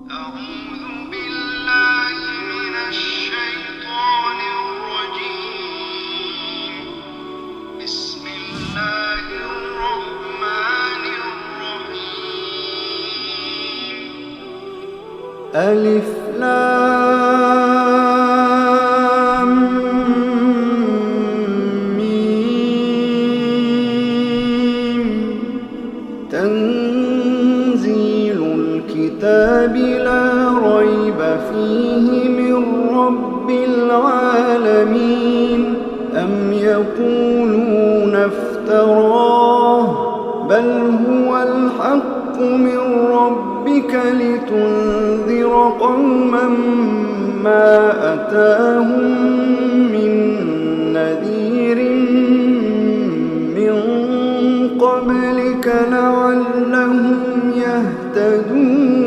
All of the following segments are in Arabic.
أعوذ بالله من الشيطان الرجيم. بسم الله الرحمن الرحيم. ألف لام ميم. تنزيل الكتاب لا ريب فيه من رب العالمين. أم يقولون افتراه بل هو الحق من ربك لتنذر قوما ما أتاهم من نذير من قبلك لعلهم يهتدون.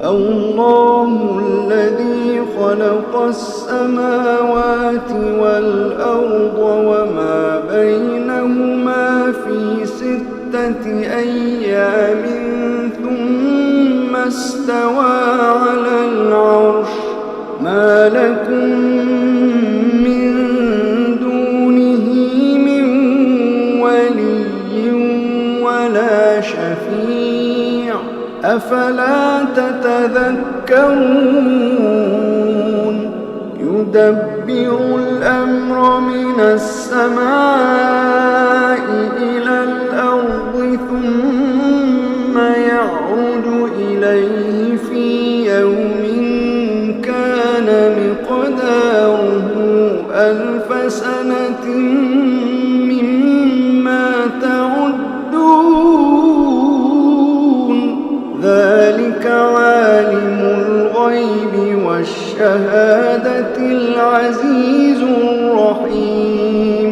الله الذي خلق السماوات والأرض وما بينهما في 6 أيام ثم استوى على العرش. ما لكم من دونه من ولي ولا شفيع أفلا تتذكرون. يدبر الأمر من السماء إلى الأرض ثم يعرج إليه في يوم كان مقداره 1000 سنة مما تعدون. ذلك عالم الغيب والشهادة العزيز الرحيم.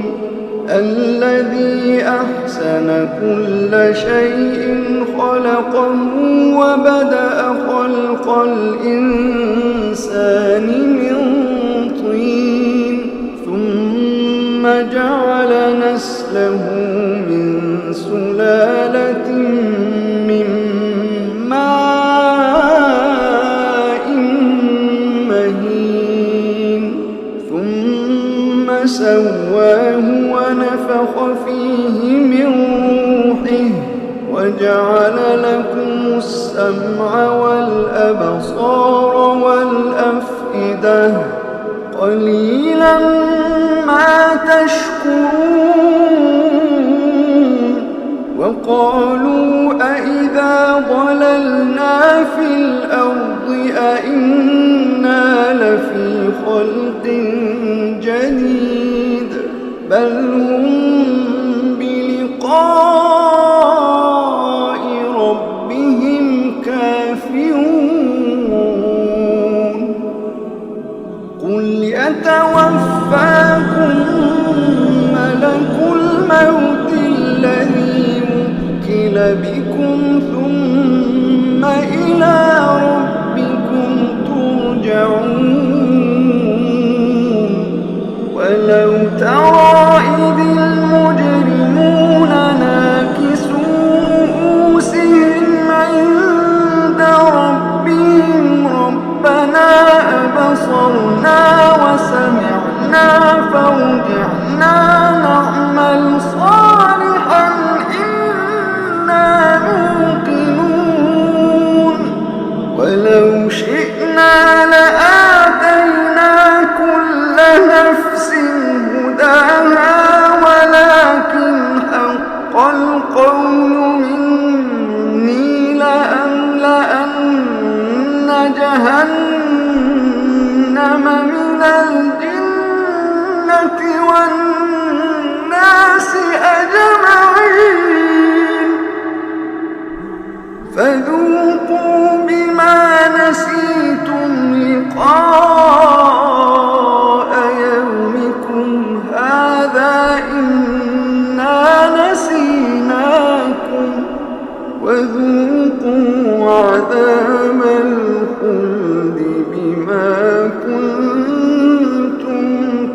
الذي أحسن كل شيء خلقه وبدأ خلق الإنسان من طين ثم جعل نسله من سلالة من ماء مهين ثم سواه ونفخ فيه من روحه وجعل لكم السمع والأبصار والأفئدة قليلا ما تشكرون. وقالوا أإذا ضللنا في الأرض أإنا لفي خلق جديد بل هم بلقاء ربهم كافرون. قل يتوفاكم ملك الموت الذي وكل بكم ثم إلى ربكم ترجعون. ولو ترى إذ المجرمون ناكسوا رؤوسهم عند ربهم ربنا أبصرنا وسمعنا فارجعنا نعمل صالحا إنا موقنون. ولو شئنا لآتينا كل نفس هداها ولكن حق القول مني لأملأن جهنم من الجنة والناس أجمعين. فذوقوا بما نسيتم لقاء يومكم هذا إنا نسيناكم وذوقوا عذاب الخلد بما كنتم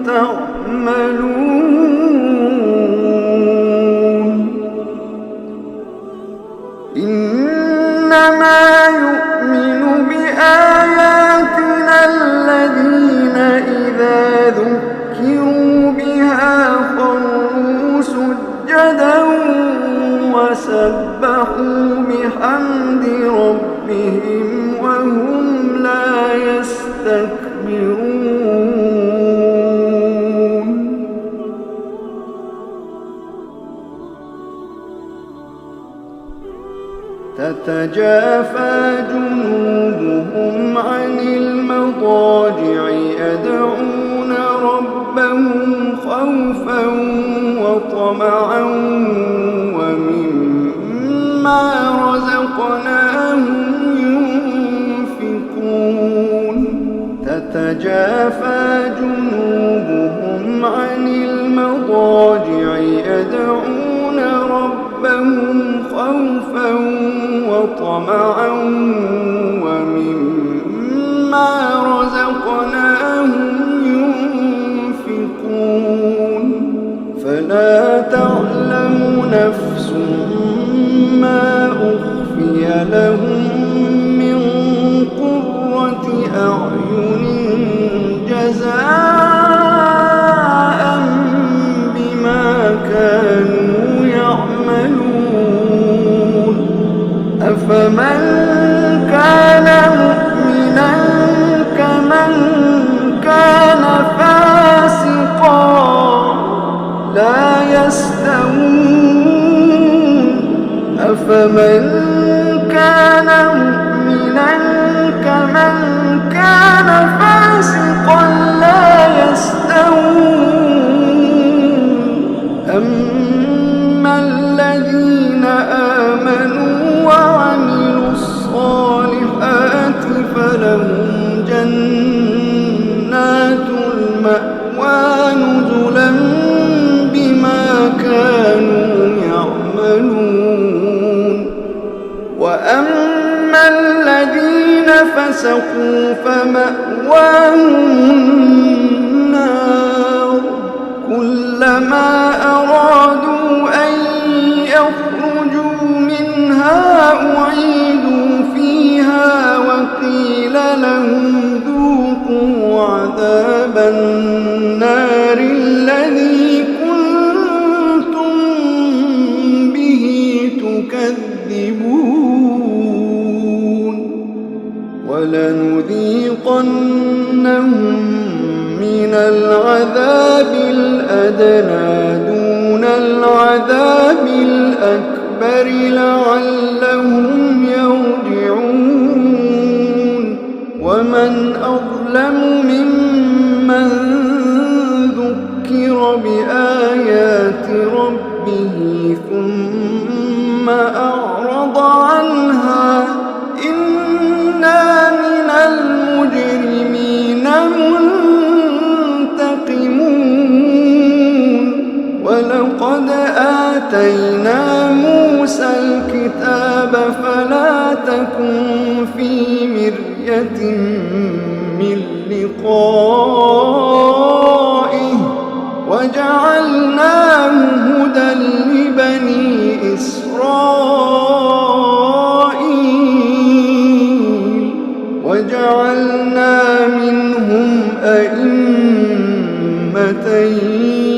تعملون. إنما يؤمن بحمد ربهم وهم لا يستكبرون تتجافى جنوبهم عن المضاجع يدعون ربهم خوفا وطمعا ومما رزقناهم ينفقون تتجافى جنوبهم عن المضاجع يدعون ربهم خوفا وطمعا ومما رزقناهم ينفقون فلا تعلم نفس ما أخفي لهم من قرة أعين جزاء بما كانوا يعملون أفمن كان مؤمنا كمن كان فاسقا لا يستوون أفمن كان مؤمنا كمن كان فاسقا لا يستوون أما الذين آمنوا وعملوا الصالحات فلهم جنات المأوى نزلا بما كانوا يعملون وأما الذين فسقوا فمأواهم النار كلما أرادوا أن يخرجوا منها أعيدوا فيها وقيل لهم ذوقوا عذاب النار الذي كنتم به تكذبون ولنذيقنهم من العذاب الأدنى دون العذاب الأكبر لعلهم يرجعون ومن أظلم ممن ذكر بآيات ربه ثم أعرض عنها إنا من المجرمين منتقمون ولقد آتينا موسى الكتاب فلا تكن في مرية من لقائه وجعلناه هدى لبني إسرائيل وجعلنا منهم أئمة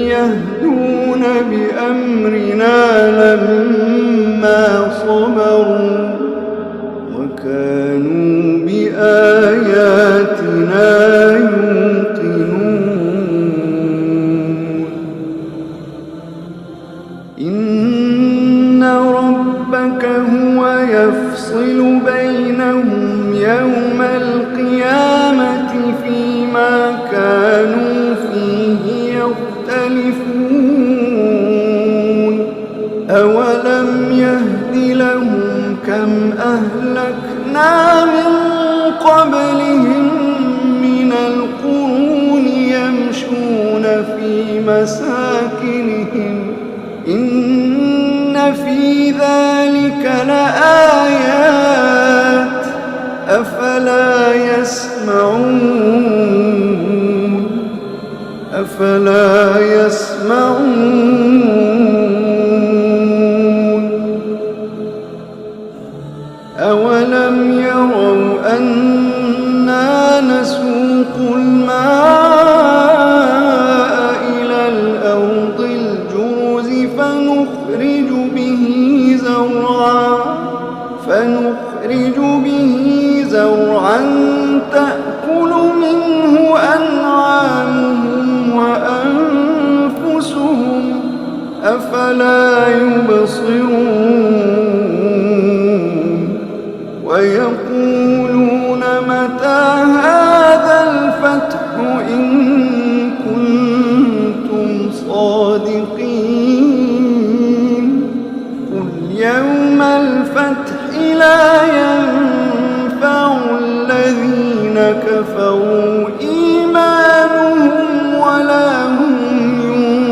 يهدون بأمرنا لما صبروا وكانوا بآياتنا يوقنون إن ربك هو يفصل بينهم يوم القيامة فيما كانوا فيه يختلفون أولم يهد لهم كم أهلكنا من قبلهم من القرون يمشون في مساكنهم إن في ذلك لآيات أفلا يسمعون أولم يروا أنا نسوق الماء إلى الأرض الجرز فنخرج به نخرج به زرعا تأكل منه أنعامهم وأنفسهم أفلا يبصرون ويقولون متى هذا الفتح إن كنتم صادقين قل يوم الفتح لا ينفع الذين كفروا إيمانهم ولا هم ينظرون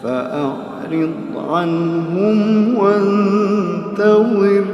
فأعرض عنهم وانتظر